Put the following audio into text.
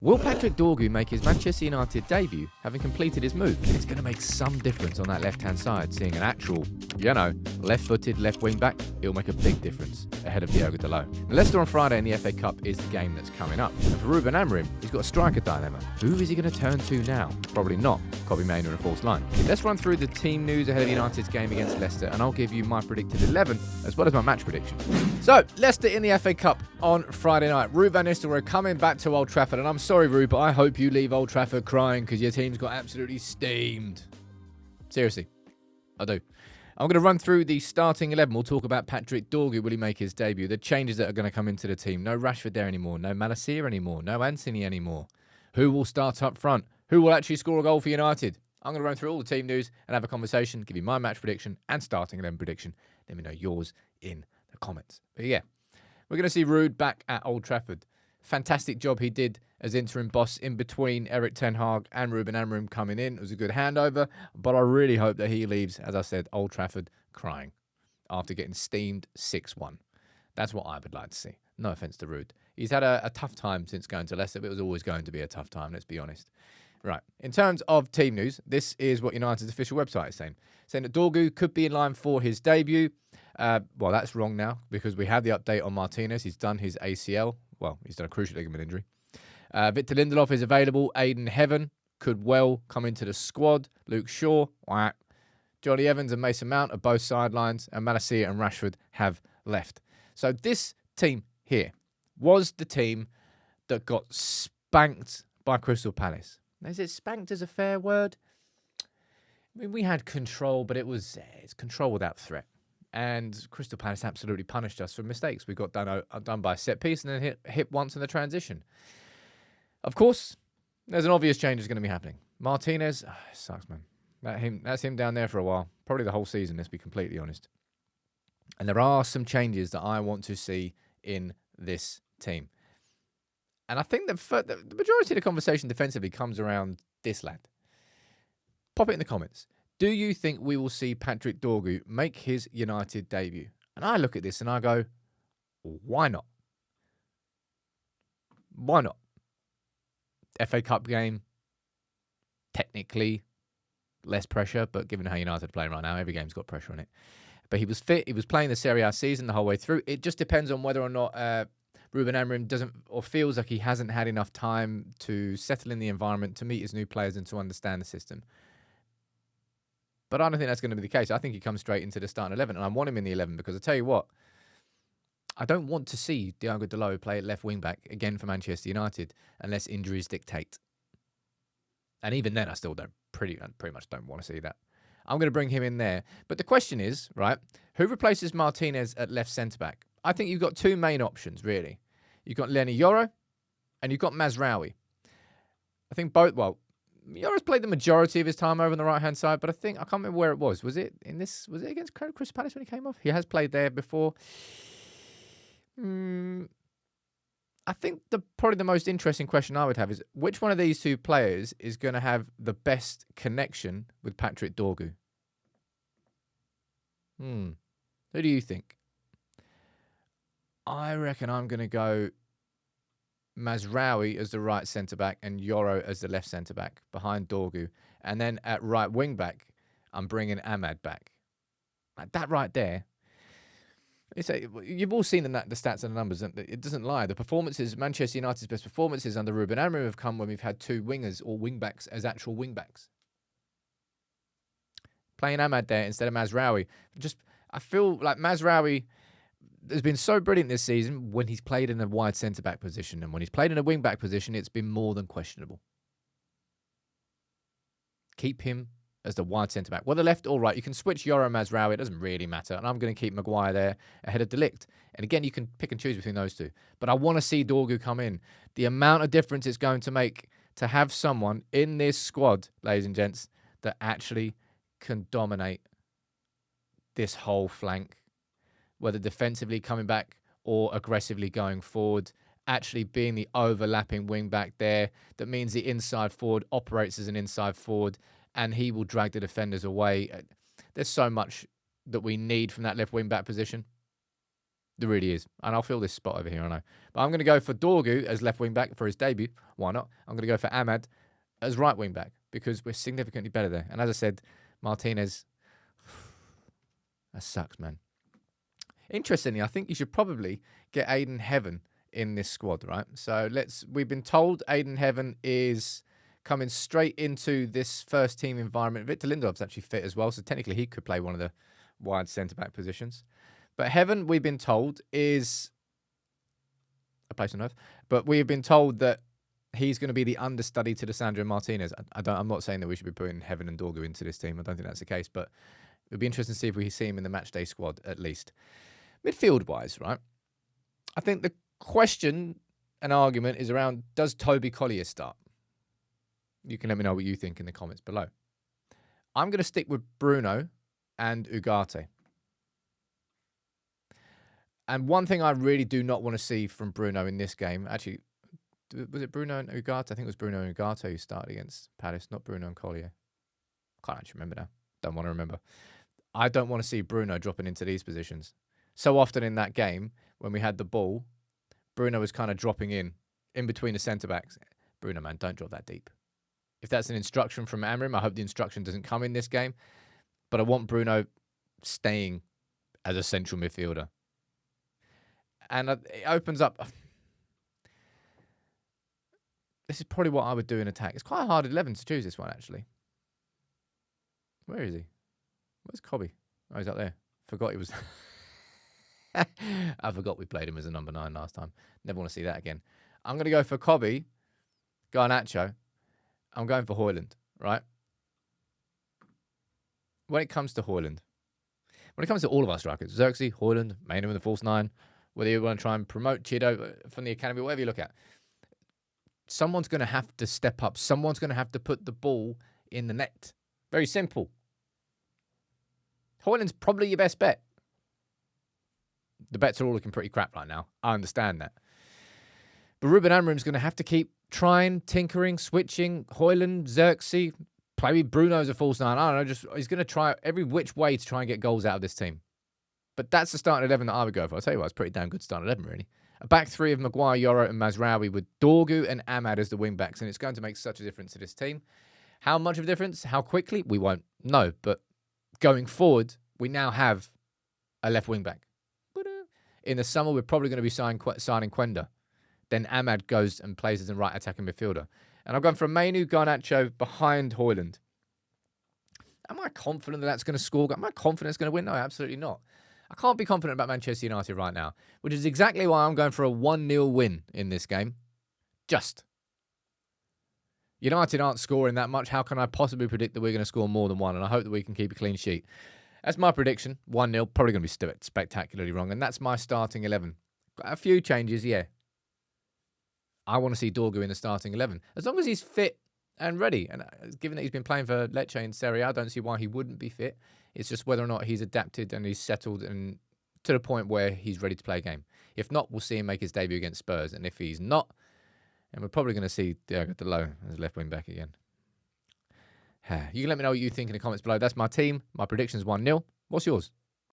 Will Patrick Dorgu make his Manchester United debut, having completed his move? It's going to make some difference on that left-hand side. Seeing an actual, left-footed left wing-back, it'll make a big difference ahead of DORGU'S. Leicester on Friday in the FA Cup is the game that's coming up. And for Ruben Amorim, he's got a striker dilemma. Who is he going to turn to now? Probably not Kobbie Mainoo in a false line. Let's run through the team news ahead of United's game against Leicester, and I'll give you my predicted 11, as well as my match prediction. So, Leicester in the FA Cup on Friday night. Ruben Van Nistelrooy coming back to Old Trafford, and I'm sorry, Rube, but I hope you leave Old Trafford crying because your team's got absolutely steamed. Seriously, I do. I'm going to run through the starting 11. We'll talk about Patrick Dorgu. Will he make his debut? The changes that are going to come into the team. No Rashford there anymore. No Malacia anymore. No Anthony anymore. Who will start up front? Who will actually score a goal for United? I'm going to run through all the team news and have a conversation, give you my match prediction and starting 11 prediction. Let me know yours in the comments. But yeah, we're going to see Rude back at Old Trafford. Fantastic job he did as interim boss in between Erik ten Hag and Ruben Amorim coming in. It was a good handover, but I really hope that he leaves, as I said, Old Trafford crying after getting steamed 6-1. That's what I would like to see. No offence to Rude. He's had a tough time since going to Leicester, but it was always going to be a tough time, let's be honest. Right, in terms of team news, this is what United's official website is saying. Saying that Dorgu could be in line for his debut. Well, that's wrong now because we have the update on Martinez. He's done his ACL. Well, he's done a cruciate ligament injury. Victor Lindelof is available. Aiden Heaven could well come into the squad. Luke Shaw, whack. Johnny Evans and Mason Mount are both sidelines, and Malacia and Rashford have left. So this team here was the team that got spanked by Crystal Palace. Is it spanked as a fair word? I mean, we had control, but it's control without threat. And Crystal Palace absolutely punished us for mistakes. We got done by a set piece and then hit once in the transition. Of course, there's an obvious change that's going to be happening. Martinez, sucks, man. That's him down there for a while. Probably the whole season, let's be completely honest. And there are some changes that I want to see in this team. And I think the majority of the conversation defensively comes around this lad. Pop it in the comments. Do you think we will see Patrick Dorgu make his United debut? And I look at this and I go, why not? Why not? FA Cup game, technically less pressure, but given how United are playing right now, every game's got pressure on it. But he was fit. He was playing the Serie A season the whole way through. It just depends on whether or not Ruben Amorim doesn't or feels like he hasn't had enough time to settle in the environment, to meet his new players and to understand the system. But I don't think that's going to be the case. I think he comes straight into the starting 11, and I want him in the 11 because I tell you what, I don't want to see DORGU'S play at left wing-back again for Manchester United unless injuries dictate. And even then, I still pretty much don't want to see that. I'm going to bring him in there. But the question is, right, who replaces Martinez at left centre-back? I think you've got two main options, really. You've got Lenny Yoro and you've got Mazraoui. I think both, Yoro's played the majority of his time over on the right-hand side, but I can't remember where it was. Was it against Crystal Palace when he came off? He has played there before. I think probably the most interesting question I would have is which one of these two players is going to have the best connection with Patrick Dorgu? Who do you think? I reckon I'm going to go Mazraoui as the right centre-back and Yoro as the left centre-back behind Dorgu. And then at right wing-back, I'm bringing Ahmad back. Like that right there. You've all seen the stats and the numbers. It doesn't lie. The performances, Manchester United's best performances under Ruben Amorim have come when we've had two wingers or wing-backs as actual wing-backs. Playing Ahmad there instead of Mazraoui. I feel like Mazraoui has been so brilliant this season when he's played in a wide centre-back position. And when he's played in a wing-back position, it's been more than questionable. Keep him as the wide centre-back. Whether left or right, you can switch Yoro and Mazraoui. It doesn't really matter. And I'm going to keep Maguire there ahead of De Ligt. And again, you can pick and choose between those two. But I want to see Dorgu come in. The amount of difference it's going to make to have someone in this squad, ladies and gents, that actually can dominate this whole flank, whether defensively coming back or aggressively going forward, actually being the overlapping wing back there. That means the inside forward operates as an inside forward and he will drag the defenders away. There's so much that we need from that left wing back position. There really is. And I'll fill this spot over here, I know. But I'm going to go for Dorgu as left wing back for his debut. Why not? I'm going to go for Ahmad as right wing back because we're significantly better there. And as I said, Martinez, that sucks, man. Interestingly, I think you should probably get Aiden Heaven in this squad, right? So we've been told Aiden Heaven is coming straight into this first team environment. Victor Lindelof's actually fit as well, so technically he could play one of the wide centre-back positions. But Heaven, we've been told, is a place on earth. But we've been told that he's going to be the understudy to Lissandro Martinez. I'm not saying that we should be putting Heaven and Dorgu into this team. I don't think that's the case, but it would be interesting to see if we see him in the matchday squad at least. Midfield-wise, right? I think the question and argument is around, does Toby Collier start? You can let me know what you think in the comments below. I'm going to stick with Bruno and Ugarte. And one thing I really do not want to see from Bruno in this game, actually, was it Bruno and Ugarte? I think it was Bruno and Ugarte who started against Palace, not Bruno and Collier. Can't actually remember now. Don't want to remember. I don't want to see Bruno dropping into these positions. So often in that game, when we had the ball, Bruno was kind of dropping in between the centre-backs. Bruno, man, don't drop that deep. If that's an instruction from Amorim, I hope the instruction doesn't come in this game. But I want Bruno staying as a central midfielder. And it opens up. This is probably what I would do in attack. It's quite a hard 11 to choose this one, actually. Where is he? Where's Cobby? Oh, he's up there. Forgot he was... I forgot we played him as a number 9 last time. Never want to see that again. I'm going to go for Cobby, Garnacho. I'm going for Højlund, right? When it comes to Højlund, when it comes to all of our strikers, Xerxes, Højlund, Maynard with the false 9, whether you want to try and promote Chido from the academy, whatever you look at, someone's going to have to step up. Someone's going to have to put the ball in the net. Very simple. Højlund's probably your best bet. The bets are all looking pretty crap right now. I understand that. But Ruben Amorim's going to have to keep trying, tinkering, switching. Højlund, Xerxes, maybe Bruno as a false 9. I don't know. He's going to try every which way to try and get goals out of this team. But that's the starting 11 that I would go for. I'll tell you what, it's a pretty damn good starting 11, really. A back three of Maguire, Yoro, and Mazraoui with Dorgu and Ahmad as the wing-backs. And it's going to make such a difference to this team. How much of a difference? How quickly? We won't know. But going forward, we now have a left wing-back. In the summer, we're probably going to be signing Quenda. Then Ahmad goes and plays as a right attacking midfielder. And I've gone for Mainu Garnacho behind Højlund. Am I confident that that's going to score? Am I confident it's going to win? No, absolutely not. I can't be confident about Manchester United right now, which is exactly why I'm going for a 1-0 win in this game. Just. United aren't scoring that much. How can I possibly predict that we're going to score more than one? And I hope that we can keep a clean sheet. That's my prediction. 1-0. Probably going to be spectacularly wrong. And that's my starting 11. Got a few changes, yeah. I want to see Dorgu in the starting 11. As long as he's fit and ready. And given that he's been playing for Lecce in Serie A, I don't see why he wouldn't be fit. It's just whether or not he's adapted and he's settled and to the point where he's ready to play a game. If not, we'll see him make his debut against Spurs. And if he's not, then we're probably going to see Diogo as left wing back again. You can let me know what you think in the comments below. That's my team. My prediction is 1-0. What's yours?